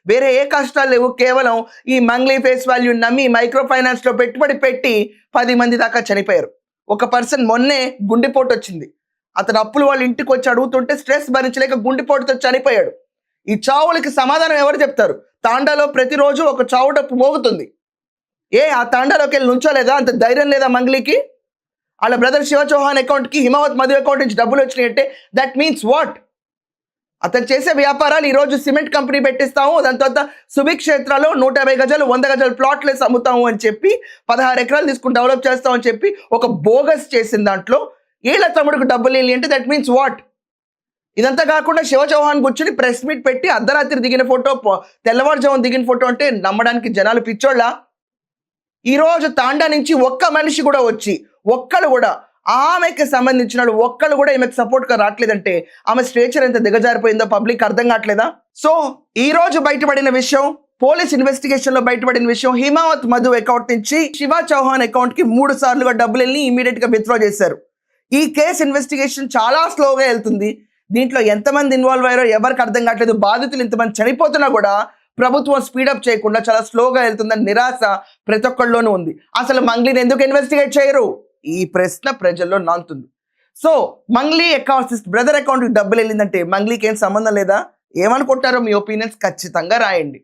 వేరే ఏ కష్టాలు లేవు. కేవలం ఈ మంగ్లీ ఫేస్ వాల్యూ నమ్మి మైక్రో ఫైనాన్స్‌లో పెట్టుబడి పెట్టి 10 మంది దాకా చనిపోయారు. ఒక పర్సన్ మొన్నే గుండెపోటు వచ్చింది. అతను అప్పులు వాళ్ళ ఇంటికొచ్చి అడుగుతుంటే స్ట్రెస్ భరించలేక గుండెపోటుతో చనిపోయాడు. ఈ చావులకి సమాధానం ఎవరు చెప్తారు? తాండాలో ప్రతిరోజు ఒక చావు డప్పు మోగుతుంది. ఆ తాండాలోకి వెళ్ళి నుంచోలేదా? అంత ధైర్యం లేదా మంగ్లీకి? వాళ్ళ బ్రదర్ శివ చౌహాన్ అకౌంట్‌కి హిమావత్ మధు అకౌంట్ నుంచి డబ్బులు వచ్చినాయంటే దట్ మీన్స్ వాట్? అతను చేసే వ్యాపారాలు ఈరోజు సిమెంట్ కంపెనీ పెట్టిస్తాము, దాని తర్వాత సుభిక్షేత్రాలో 150 గజాలు 100 గజాలు ప్లాట్లేసి అమ్ముతాము అని చెప్పి 16 ఎకరాలు తీసుకుని డెవలప్ చేస్తామని చెప్పి ఒక బోగస్ చేసిన దాంట్లో వీళ్ళ తమ్ముడికి డబ్బులు వెళ్ళి అంటే దట్ మీన్స్ వాట్? ఇదంతా కాకుండా శివ చౌహాన్ కూర్చుని ప్రెస్ మీట్ పెట్టి అర్ధరాత్రి దిగిన ఫోటో, తెల్లవారుజామున దిగిన ఫోటో అంటే నమ్మడానికి జనాలు పిచ్చోళ్ళ? ఈరోజు తాండా నుంచి ఒక్క మనిషి కూడా వచ్చి ఒక్కళ్ళు కూడా ఆమెకి సంబంధించిన ఒక్కళ్ళు కూడా ఈమెకు సపోర్ట్గా రావట్లేదంటే ఆమె స్ట్రేచర్ ఎంత దిగజారిపోయిందో పబ్లిక్ అర్థం కావట్లేదా? సో ఈ రోజు బయటపడిన విషయం, పోలీస్ ఇన్వెస్టిగేషన్ లో బయటపడిన విషయం, హిమావత్ మధు అకౌంట్ నుంచి శివ చౌహాన్ అకౌంట్ కి 3 సార్లుగా డబ్బులు వెళ్ళి ఇమీడియట్ గా విత్డ్రా చేశారు. ఈ కేసు ఇన్వెస్టిగేషన్ చాలా స్లోగా వెళ్తుంది. దీంట్లో ఎంతమంది ఇన్వాల్వ్ అయ్యారో ఎవరికి అర్థం కావట్లేదు. బాధితులు ఇంతమంది చనిపోతున్నా కూడా ప్రభుత్వం స్పీడప్ చేయకుండా చాలా స్లోగా వెళ్తుందని నిరాశ ప్రతి ఒక్కళ్ళలోనూ ఉంది. అసలు మంగ్లీని ఎందుకు ఇన్వెస్టిగేట్ చేయరు? ఈ ప్రశ్న ప్రజల్లో నాంతుంది. సో మంగ్లీ అకౌంట్ బ్రదర్ అకౌంట్కి డబ్బులు వెళ్ళిందంటే మంగ్లీకి ఏం సంబంధం లేదా? ఏమనుకుంటారో మీ ఒపీనియన్స్ ఖచ్చితంగా రాయండి.